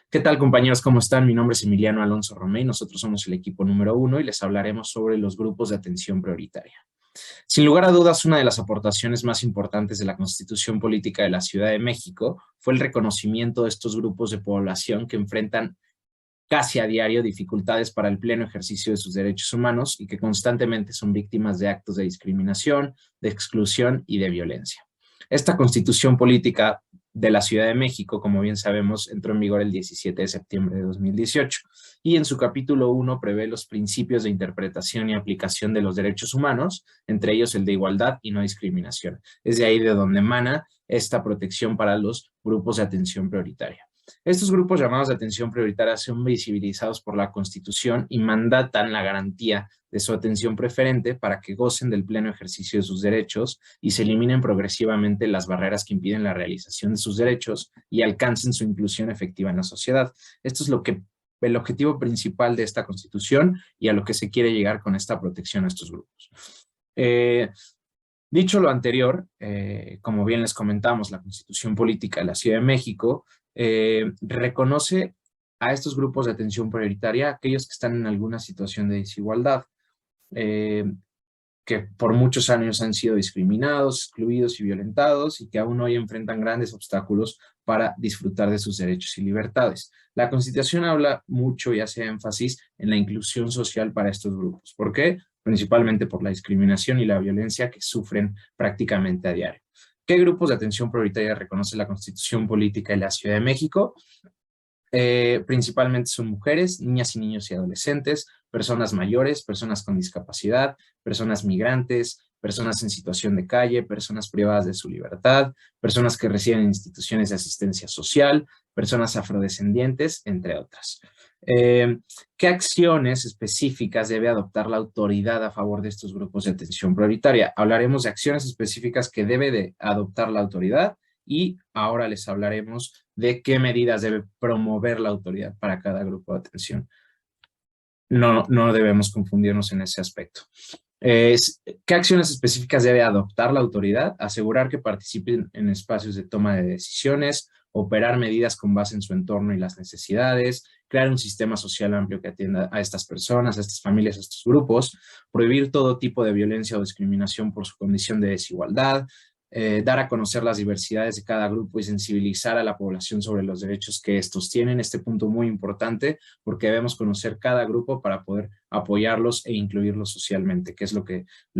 ¿Qué tal, compañeros? ¿Cómo están? Mi nombre es Emiliano Alonso Romay. Nosotros somos el equipo número uno y les hablaremos sobre los grupos de atención prioritaria. Sin lugar a dudas, una de las aportaciones más importantes de la Constitución Política de la Ciudad de México fue el reconocimiento de estos grupos de población que enfrentan casi a diario dificultades para el pleno ejercicio de sus derechos humanos y que constantemente son víctimas de actos de discriminación, de exclusión y de violencia. Esta Constitución Política de la Ciudad de México, como bien sabemos, entró en vigor el 17 de septiembre de 2018 y en su capítulo 1 prevé los principios de interpretación y aplicación de los derechos humanos, entre ellos el de igualdad y no discriminación. Es de ahí de donde emana esta protección para los grupos de atención prioritaria. Estos grupos llamados de atención prioritaria son visibilizados por la Constitución y mandatan la garantía de su atención preferente para que gocen del pleno ejercicio de sus derechos y se eliminen progresivamente las barreras que impiden la realización de sus derechos y alcancen su inclusión efectiva en la sociedad. Esto es el objetivo principal de esta Constitución y a lo que se quiere llegar con esta protección a estos grupos. Eh, Dicho lo anterior, como bien les comentamos, la Constitución Política de la Ciudad de México reconoce a estos grupos de atención prioritaria aquellos que están en alguna situación de desigualdad, eh, que por muchos años han sido discriminados, excluidos y violentados y que aún hoy enfrentan grandes obstáculos para disfrutar de sus derechos y libertades. La Constitución habla mucho y hace énfasis en la inclusión social para estos grupos. ¿Por qué? Principalmente por la discriminación y la violencia que sufren prácticamente a diario. ¿Qué grupos de atención prioritaria reconoce la Constitución Política de la Ciudad de México? Principalmente son mujeres, niñas y niños y adolescentes, personas mayores, personas con discapacidad, personas migrantes, personas en situación de calle, personas privadas de su libertad, personas que residen en instituciones de asistencia social, personas afrodescendientes, entre otras. Eh, ¿Qué acciones específicas debe adoptar la autoridad a favor de estos grupos de atención prioritaria? Hablaremos de acciones específicas que debe de adoptar la autoridad y ahora les hablaremos de qué medidas debe promover la autoridad para cada grupo de atención. No debemos confundirnos en ese aspecto. ¿Qué acciones específicas debe adoptar la autoridad? Asegurar que participen en espacios de toma de decisiones, operar medidas con base en su entorno y las necesidades, crear un sistema social amplio que atienda a estas personas, a estas familias, a estos grupos, prohibir todo tipo de violencia o discriminación por su condición de desigualdad, dar a conocer las diversidades de cada grupo y sensibilizar a la población sobre los derechos que estos tienen. Este punto muy importante porque debemos conocer cada grupo para poder apoyarlos e incluirlos socialmente, que es lo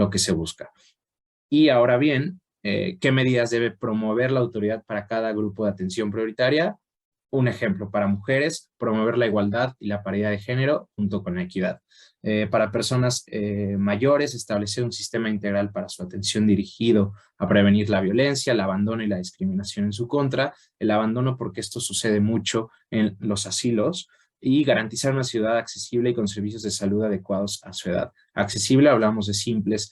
que se busca. Y ahora bien, ¿qué medidas debe promover la autoridad para cada grupo de atención prioritaria? Un ejemplo, para mujeres, promover la igualdad y la paridad de género junto con la equidad. Para personas mayores, establecer un sistema integral para su atención dirigido a prevenir la violencia, el abandono y la discriminación en su contra. El abandono porque esto sucede mucho en los asilos y garantizar una ciudad accesible y con servicios de salud adecuados a su edad. Accesible, hablamos de simples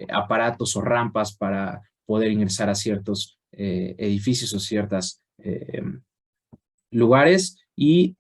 aparatos o rampas para poder ingresar a ciertos edificios o ciertos lugares y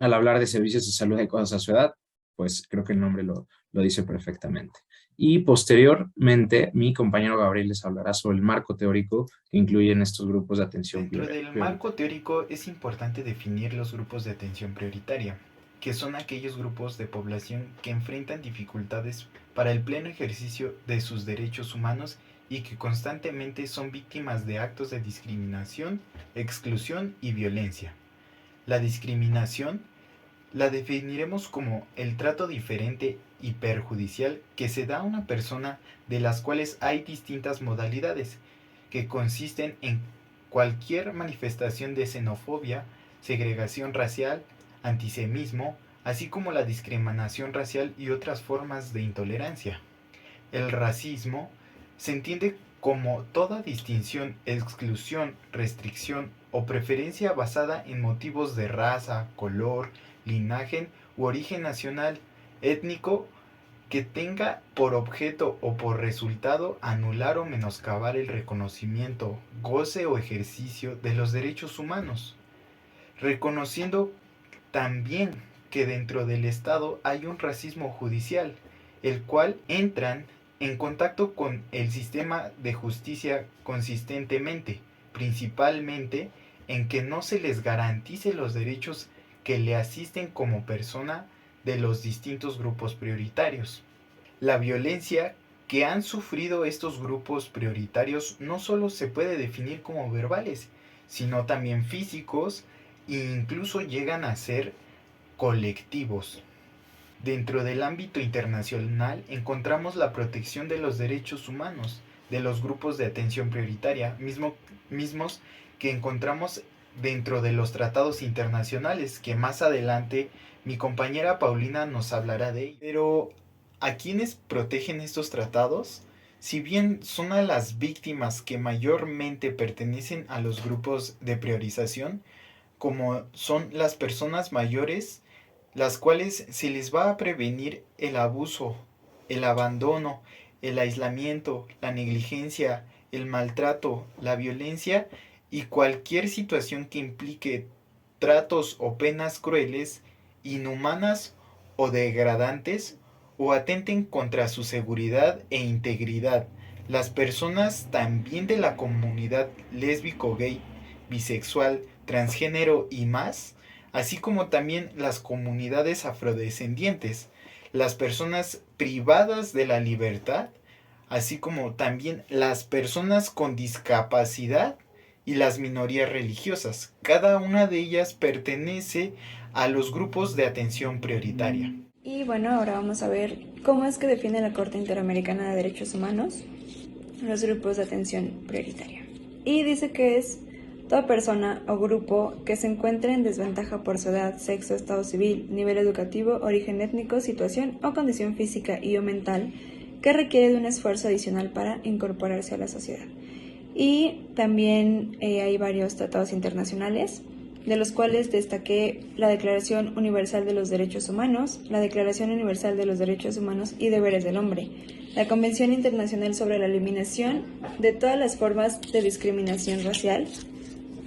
al hablar de servicios de salud adecuados a su edad, pues creo que el nombre lo dice perfectamente. Y posteriormente, mi compañero Gabriel les hablará sobre el marco teórico que incluyen estos grupos de atención Dentro del marco prioritaria. teórico es importante definir los grupos de atención prioritaria, que son aquellos grupos de población que enfrentan dificultades para el pleno ejercicio de sus derechos humanos y que constantemente son víctimas de actos de discriminación, exclusión y violencia. La discriminación la definiremos como el trato diferente y perjudicial que se da a una persona, de las cuales hay distintas modalidades, que consisten en cualquier manifestación de xenofobia, segregación racial, antisemismo, así como la discriminación racial y otras formas de intolerancia. El racismo se entiende como toda distinción, exclusión, restricción o preferencia basada en motivos de raza, color, linaje u origen nacional, étnico, que tenga por objeto o por resultado anular o menoscabar el reconocimiento, goce o ejercicio de los derechos humanos, reconociendo también que dentro del Estado hay un racismo judicial, el cual entran en contacto con el sistema de justicia consistentemente, principalmente en que no se les garantice los derechos que le asisten como persona de los distintos grupos prioritarios. La violencia que han sufrido estos grupos prioritarios no solo se puede definir como verbales, sino también físicos e incluso llegan a ser colectivos. Dentro del ámbito internacional encontramos la protección de los derechos humanos de los grupos de atención prioritaria, mismos que encontramos dentro de los tratados internacionales, que más adelante mi compañera Paulina nos hablará de ello. Pero, ¿a quiénes protegen estos tratados? Si bien son a las víctimas que mayormente pertenecen a los grupos de priorización, como son las personas mayores, las cuales se les va a prevenir el abuso, el abandono, el aislamiento, la negligencia, el maltrato, la violencia y cualquier situación que implique tratos o penas crueles, inhumanas o degradantes o atenten contra su seguridad e integridad. Las personas también de la comunidad lésbico, gay, bisexual, transgénero y más, así como también las comunidades afrodescendientes, las personas privadas de la libertad, así como también las personas con discapacidad y las minorías religiosas. Cada una de ellas pertenece a los grupos de atención prioritaria. Y bueno, ahora vamos a ver cómo es que define la Corte Interamericana de Derechos Humanos los grupos de atención prioritaria. Y dice que es toda persona o grupo que se encuentre en desventaja por su edad, sexo, estado civil, nivel educativo, origen étnico, situación o condición física y o mental que requiere de un esfuerzo adicional para incorporarse a la sociedad. Y también hay varios tratados internacionales, de los cuales destaqué la Declaración Universal de los Derechos Humanos, la Declaración Universal de los Derechos Humanos y Deberes del Hombre, la Convención Internacional sobre la Eliminación de todas las formas de discriminación racial,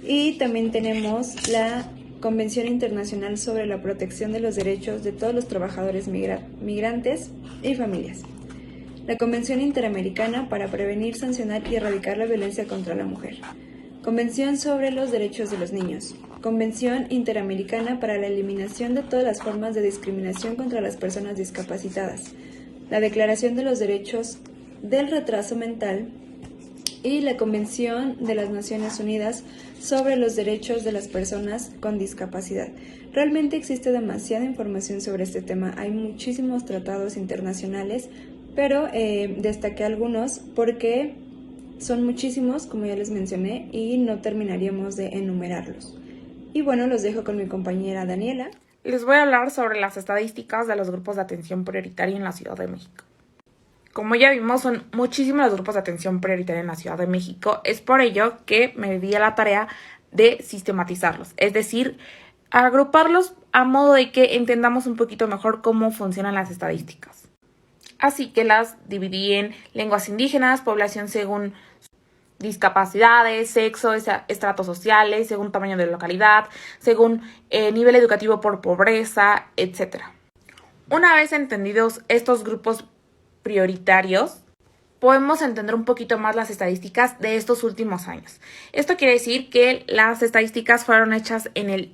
y también tenemos la Convención Internacional sobre la Protección de los Derechos de todos los trabajadores migrantes y familias, la Convención Interamericana para prevenir, sancionar y erradicar la violencia contra la mujer, Convención sobre los Derechos de los Niños, Convención Interamericana para la Eliminación de todas las formas de discriminación contra las personas discapacitadas, la Declaración de los Derechos del Retraso Mental y la Convención de las Naciones Unidas sobre los Derechos de las Personas con Discapacidad. Realmente existe demasiada información sobre este tema, hay muchísimos tratados internacionales, pero destaqué algunos porque son muchísimos, como ya les mencioné, y no terminaríamos de enumerarlos. Y bueno, los dejo con mi compañera Daniela. Les voy a hablar sobre las estadísticas de los grupos de atención prioritaria en la Ciudad de México. Como ya vimos, son muchísimos los grupos de atención prioritaria en la Ciudad de México. Es por ello que me di a la tarea de sistematizarlos, es decir, agruparlos a modo de que entendamos un poquito mejor cómo funcionan las estadísticas. Así que las dividí en lenguas indígenas, población según discapacidades, sexo, estratos sociales, según tamaño de localidad, según nivel educativo por pobreza, etc. Una vez entendidos estos grupos prioritarios, podemos entender un poquito más las estadísticas de estos últimos años. Esto quiere decir que las estadísticas fueron hechas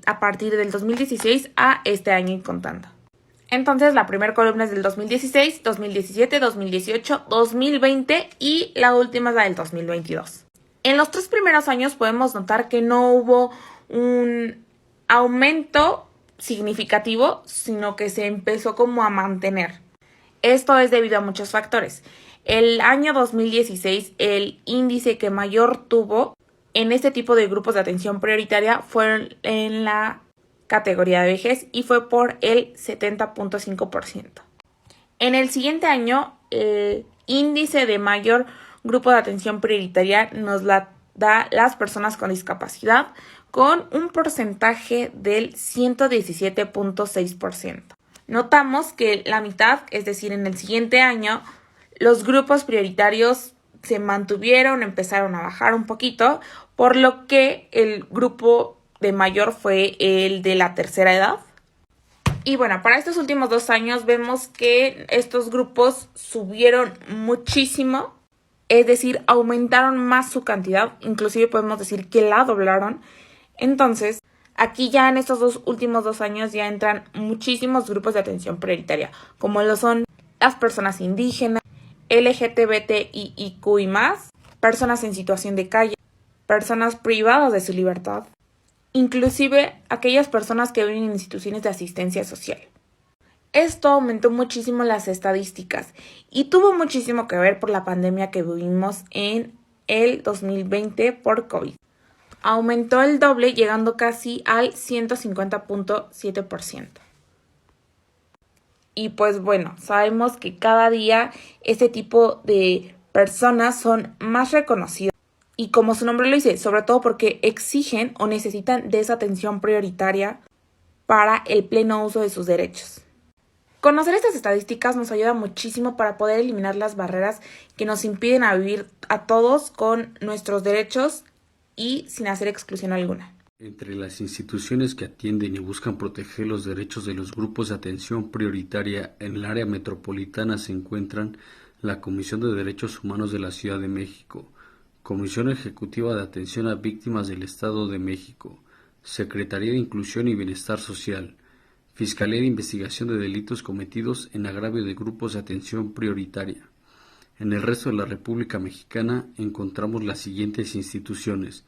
a partir del 2016 a este año y contando. Entonces, la primera columna es del 2016, 2017, 2018, 2020 y la última es la del 2022. En los 3 primeros años podemos notar que no hubo un aumento significativo, sino que se empezó como a mantener. Esto es debido a muchos factores. El año 2016, el índice que mayor tuvo en este tipo de grupos de atención prioritaria fue en la categoría de vejez y fue por el 70.5%. En el siguiente año, el índice de mayor grupo de atención prioritaria nos la da las personas con discapacidad con un porcentaje del 117.6%. Notamos que la mitad, es decir, en el siguiente año, los grupos prioritarios se mantuvieron, empezaron a bajar un poquito, por lo que el grupo de mayor fue el de la tercera edad. Y bueno, para estos últimos 2 años vemos que estos grupos subieron muchísimo Es decir, aumentaron más su cantidad, inclusive podemos decir que la doblaron. Entonces, aquí ya en estos últimos 2 años ya entran muchísimos grupos de atención prioritaria, como lo son las personas indígenas, LGTBTIQ y más, personas en situación de calle, personas privadas de su libertad, inclusive aquellas personas que viven en instituciones de asistencia social. Esto aumentó muchísimo las estadísticas y tuvo muchísimo que ver por la pandemia que vivimos en el 2020 por COVID. Aumentó el doble, llegando casi al 150.7%. Y pues bueno, sabemos que cada día este tipo de personas son más reconocidas. Y como su nombre lo dice, sobre todo porque exigen o necesitan de esa atención prioritaria para el pleno uso de sus derechos. Conocer estas estadísticas nos ayuda muchísimo para poder eliminar las barreras que nos impiden a vivir a todos con nuestros derechos y sin hacer exclusión alguna. Entre las instituciones que atienden y buscan proteger los derechos de los grupos de atención prioritaria en el área metropolitana se encuentran la Comisión de Derechos Humanos de la Ciudad de México, Comisión Ejecutiva de Atención a Víctimas del Estado de México, Secretaría de Inclusión y Bienestar Social, Fiscalía de Investigación de Delitos Cometidos en agravio de grupos de atención prioritaria. En el resto de la República Mexicana encontramos las siguientes instituciones: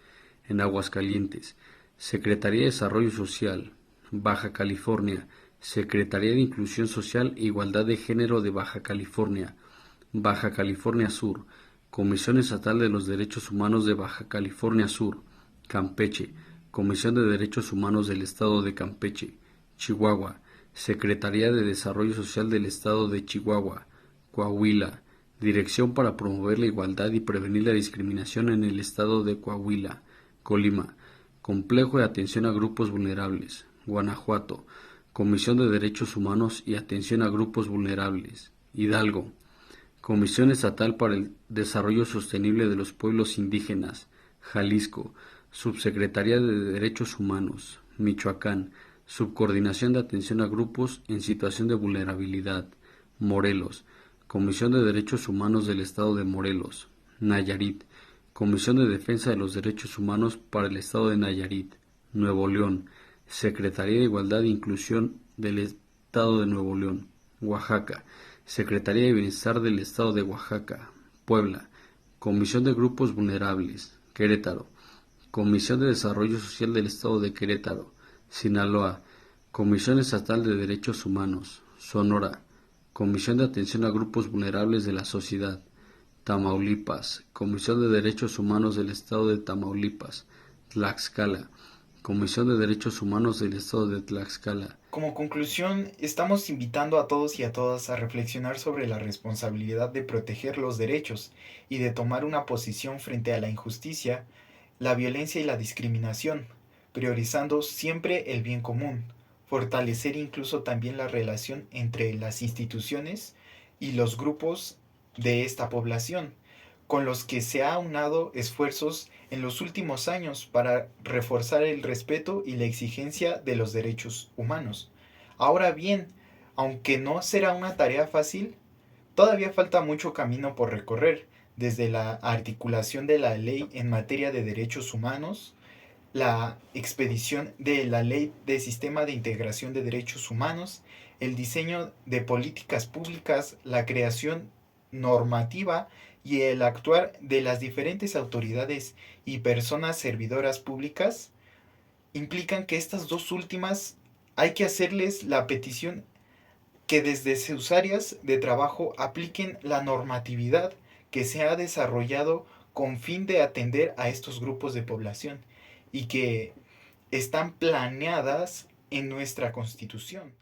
en Aguascalientes, Secretaría de Desarrollo Social; Baja California, Secretaría de Inclusión Social e Igualdad de Género de Baja California; Baja California Sur, Comisión Estatal de los Derechos Humanos de Baja California Sur; Campeche, Comisión de Derechos Humanos del Estado de Campeche; Chihuahua, Secretaría de Desarrollo Social del Estado de Chihuahua; Coahuila, Dirección para promover la igualdad y prevenir la discriminación en el Estado de Coahuila; Colima, Complejo de Atención a Grupos Vulnerables; Guanajuato, Comisión de Derechos Humanos y Atención a Grupos Vulnerables; Hidalgo, Comisión Estatal para el Desarrollo Sostenible de los Pueblos Indígenas; Jalisco, Subsecretaría de Derechos Humanos; Michoacán, Subcoordinación de Atención a Grupos en Situación de Vulnerabilidad; Morelos, Comisión de Derechos Humanos del Estado de Morelos; Nayarit, Comisión de Defensa de los Derechos Humanos para el Estado de Nayarit; Nuevo León, Secretaría de Igualdad e Inclusión del Estado de Nuevo León; Oaxaca, Secretaría de Bienestar del Estado de Oaxaca; Puebla, Comisión de Grupos Vulnerables; Querétaro, Comisión de Desarrollo Social del Estado de Querétaro; Sinaloa, Comisión Estatal de Derechos Humanos; Sonora, Comisión de Atención a Grupos Vulnerables de la Sociedad; Tamaulipas, Comisión de Derechos Humanos del Estado de Tamaulipas; Tlaxcala, Comisión de Derechos Humanos del Estado de Tlaxcala. Como conclusión, estamos invitando a todos y a todas a reflexionar sobre la responsabilidad de proteger los derechos y de tomar una posición frente a la injusticia, la violencia y la discriminación, priorizando siempre el bien común, fortalecer incluso también la relación entre las instituciones y los grupos de esta población, con los que se ha aunado esfuerzos en los últimos años para reforzar el respeto y la exigencia de los derechos humanos. Ahora bien, aunque no será una tarea fácil, todavía falta mucho camino por recorrer, desde la articulación de la ley en materia de derechos humanos, la expedición de la Ley de Sistema de Integración de Derechos Humanos, el diseño de políticas públicas, la creación normativa y el actuar de las diferentes autoridades y personas servidoras públicas, implican que estas dos últimas hay que hacerles la petición que desde sus áreas de trabajo apliquen la normatividad que se ha desarrollado con fin de atender a estos grupos de población y que están planeadas en nuestra Constitución.